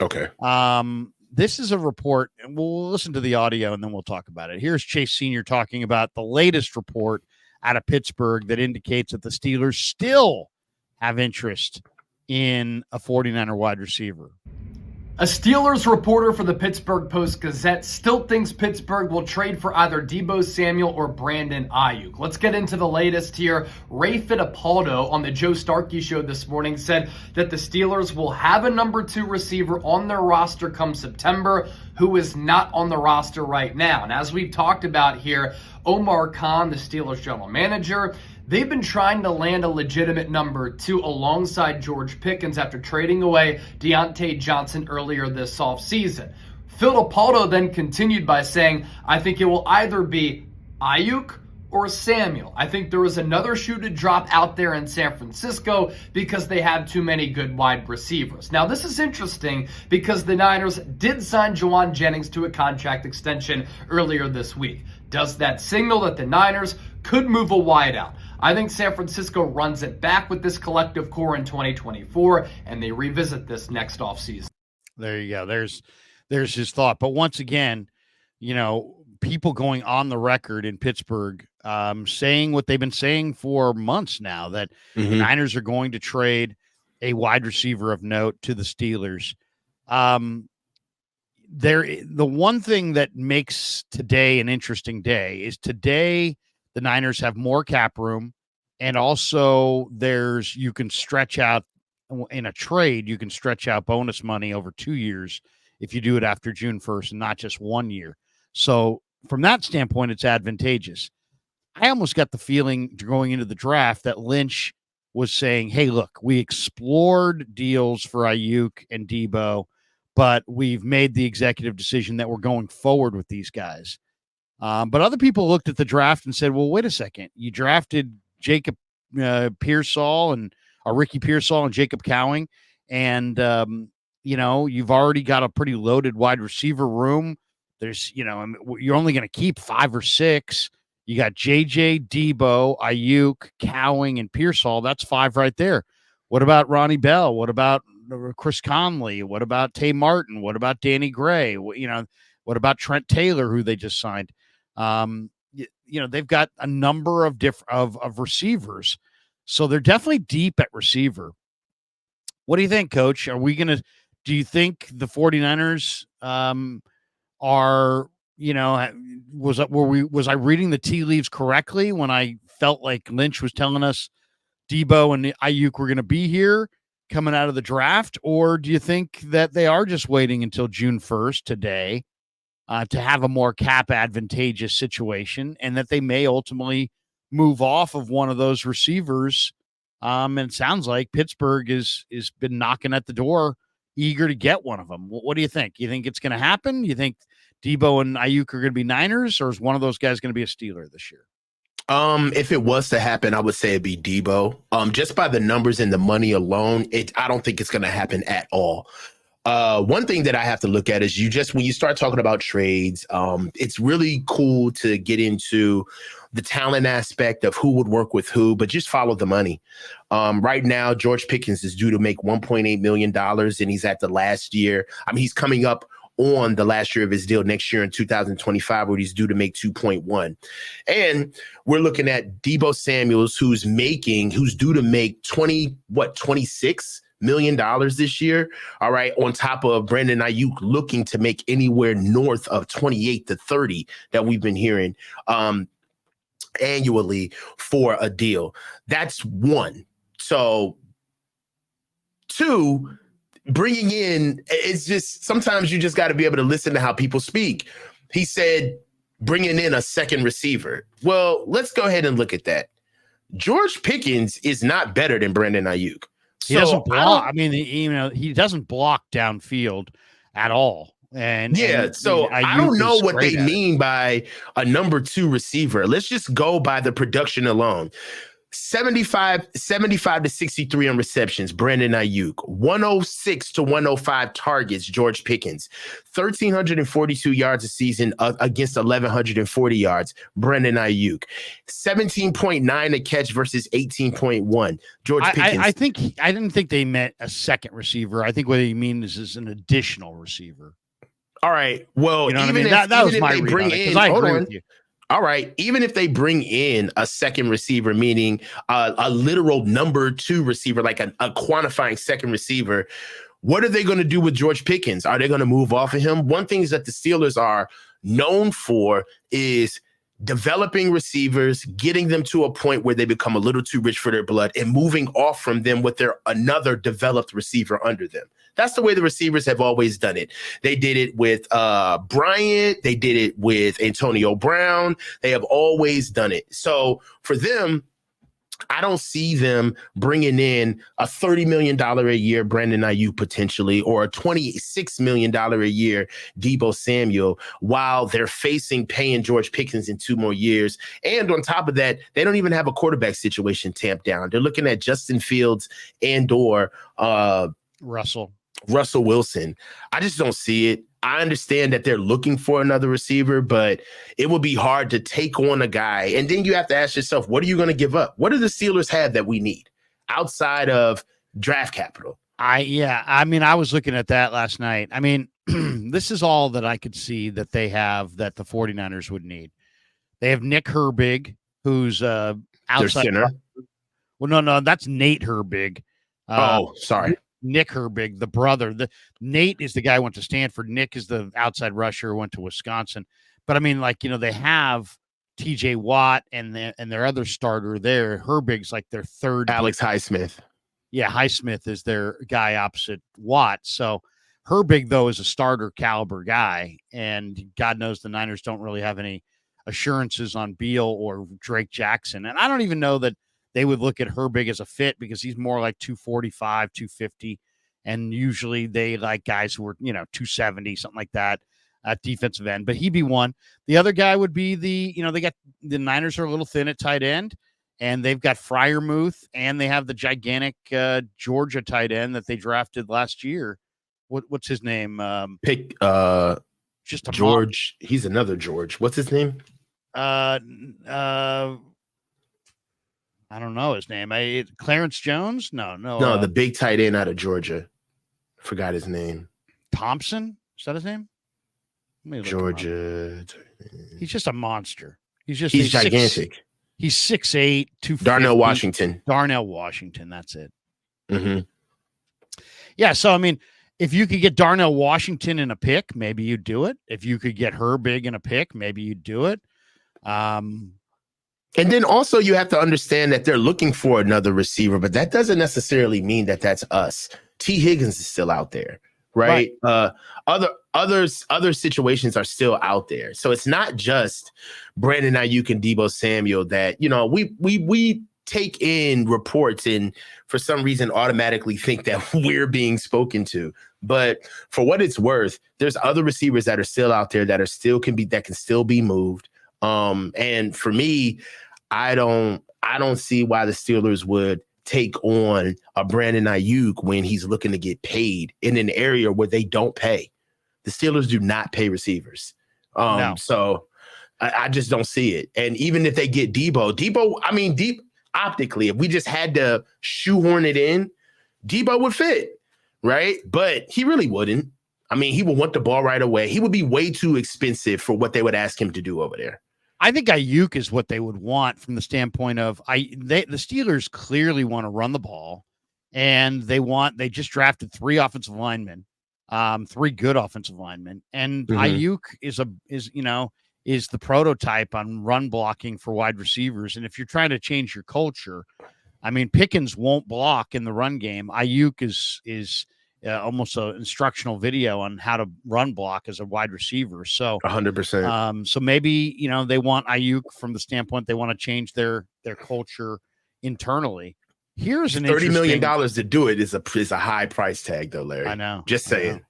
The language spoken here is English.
Okay. This is a report, and we'll listen to the audio and then we'll talk about it. Here's Chase Sr. talking about the latest report out of Pittsburgh that indicates that the Steelers still have interest in a 49er wide receiver. A Steelers reporter for the Pittsburgh Post-Gazette still thinks Pittsburgh will trade for either Deebo Samuel or Brandon Aiyuk. Let's get into the latest here. Ray Fittipaldo on the Joe Starkey show this morning said that the Steelers will have a number 2 receiver on their roster come September who is not on the roster right now. And as we've talked about here, Omar Khan, the Steelers general manager, they've been trying to land a legitimate number 2 alongside George Pickens after trading away Deontay Johnson earlier this offseason. Fittipaldo then continued by saying, I think it will either be Aiyuk or Samuel. I think there is another shoe to drop out there in San Francisco because they have too many good wide receivers. Now, this is interesting because the Niners did sign Juwan Jennings to a contract extension earlier this week. Does that signal that the Niners could move a wideout? I think San Francisco runs it back with this collective core in 2024, and they revisit this next offseason. There you go. There's his thought. But once again, people going on the record in Pittsburgh saying what they've been saying for months now, that the Niners are going to trade a wide receiver of note to the Steelers. The one thing that makes today an interesting day is today the Niners have more cap room, and also you can stretch out in a trade, you can stretch out bonus money over 2 years if you do it after June 1st and not just 1 year. So from that standpoint, it's advantageous. I almost got the feeling going into the draft that Lynch was saying, hey, look, we explored deals for Aiyuk and Deebo, but we've made the executive decision that we're going forward with these guys. But other people looked at the draft and said, well, wait a second. You drafted Jacob Pearsall and Ricky Pearsall and Jacob Cowing, and, you've already got a pretty loaded wide receiver room. There's, you're only going to keep 5 or 6. You got JJ, Deebo, Aiyuk, Cowing, and Pearsall. That's 5 right there. What about Ronnie Bell? What about Chris Conley? What about Tay Martin? What about Danny Gray? What about Trent Taylor, who they just signed? They've got a number of of receivers, so they're definitely deep at receiver. What do you think, Coach? Do you think the 49ers are, was I reading the tea leaves correctly when I felt like Lynch was telling us Deebo and Aiyuk were going to be here coming out of the draft? Or do you think that they are just waiting until June 1st today to have a more cap advantageous situation, and that they may ultimately move off of one of those receivers? And it sounds like Pittsburgh is been knocking at the door, eager to get one of them. What do you think? You think it's going to happen? You think Deebo and Aiyuk are going to be Niners, or is one of those guys going to be a Steeler this year? If it was to happen, I would say it'd be Deebo. Just by the numbers and the money alone, I don't think it's going to happen at all. One thing that I have to look at is when you start talking about trades, it's really cool to get into the talent aspect of who would work with who, but just follow the money. Right now, George Pickens is due to make $1.8 million, and he's at the last year. He's coming up on the last year of his deal next year in 2025, where he's due to make 2.1. And we're looking at Deebo Samuels, who's due to make $26 million this year. All right. On top of Brandon Aiyuk looking to make anywhere north of 28 to 30 that we've been hearing annually for a deal. That's one. So 2, bringing in, it's just, sometimes you just got to be able to listen to how people speak. He said, bringing in a second receiver. Well, let's go ahead and look at that. George Pickens is not better than Brandon Aiyuk. He doesn't block. He doesn't block downfield at all. I don't know what they mean by a number 2 receiver. Let's just go by the production alone. 75 to 63 on receptions, Brandon Aiyuk. 106 to 105 targets, George Pickens. 1,342 yards a season against 1,140 yards, Brandon Aiyuk. 17.9 a catch versus 18.1, George Pickens. I didn't think they meant a second receiver. I think what he means is an additional receiver. All right. Well, you know what I mean? That was my read on it, because I agree with you. All right. Even if they bring in a second receiver, meaning a literal number 2 receiver, like a quantifying second receiver, what are they going to do with George Pickens? Are they going to move off of him? One thing that the Steelers are known for is developing receivers, getting them to a point where they become a little too rich for their blood, and moving off from them with another developed receiver under them. That's the way the receivers have always done it. They did it with Bryant. They did it with Antonio Brown. They have always done it. So for them, I don't see them bringing in a $30 million a year Brandon Aiyuk potentially, or a $26 million a year Deebo Samuel, while they're facing paying George Pickens in 2 more years. And on top of that, they don't even have a quarterback situation tamped down. They're looking at Justin Fields and/or Russell Wilson. I just don't see it. I understand that they're looking for another receiver, but it will be hard to take on a guy. And then you have to ask yourself, what are you going to give up? What do the Steelers have that we need outside of draft capital? I was looking at that last night. I mean, this is all that I could see that they have that the 49ers would need. They have Nick Herbig, who's outside. Center. Well, no, that's Nate Herbig. Sorry. Nick Herbig, the brother. Nate is the guy who went to Stanford. Nick is the outside rusher who went to Wisconsin. But I mean, like, they have TJ Watt and their other starter there. Herbig's like their third. Alex Highsmith. Yeah, Highsmith is their guy opposite Watt. So Herbig, though, is a starter caliber guy. And God knows the Niners don't really have any assurances on Beal or Drake Jackson. And I don't even know that they would look at Herbig as a fit, because he's more like 245, 250. And usually they like guys who are, 270, something like that at defensive end. But he'd be one. The other guy would be the Niners are a little thin at tight end, and they've got Freiermuth, and they have the gigantic Georgia tight end that they drafted last year. What's his name? Just a George. He's another George. What's his name? I don't know his name. Clarence Jones? No. The big tight end out of Georgia. Forgot his name. Thompson? Is that his name? Georgia. He's just a monster. He's gigantic. He's 6'8", 250. Darnell Washington. That's it. Mm-hmm. Yeah. So, I mean, if you could get Darnell Washington in a pick, maybe you'd do it. If you could get Herbig in a pick, maybe you'd do it. And then also you have to understand that they're looking for another receiver, but that doesn't necessarily mean that that's us. T. Higgins is still out there, right? Other situations are still out there. So it's not just Brandon Aiyuk and Deebo Samuel that, we take in reports and for some reason automatically think that we're being spoken to. But for what it's worth, there's other receivers that are still out there that can still be moved. And for me, I don't see why the Steelers would take on a Brandon Aiyuk when he's looking to get paid in an area where they don't pay. The Steelers do not pay receivers. No. So I just don't see it. And even if they get Deebo, optically, if we just had to shoehorn it in, Deebo would fit, right? But he really wouldn't. I mean, he would want the ball right away. He would be way too expensive for what they would ask him to do over there. I think Aiyuk is what they would want from the standpoint of the Steelers clearly want to run the ball, and they just drafted 3 offensive linemen, 3 good offensive linemen, and Aiyuk is the prototype on run blocking for wide receivers. And if you're trying to change your culture, I mean, Pickens won't block in the run game. Aiyuk is almost an instructional video on how to run block as a wide receiver. So 100%. So maybe, they want Aiyuk from the standpoint, they want to change their culture internally. Here's an $30 million to do it is a high price tag though, Larry. I know. Just saying.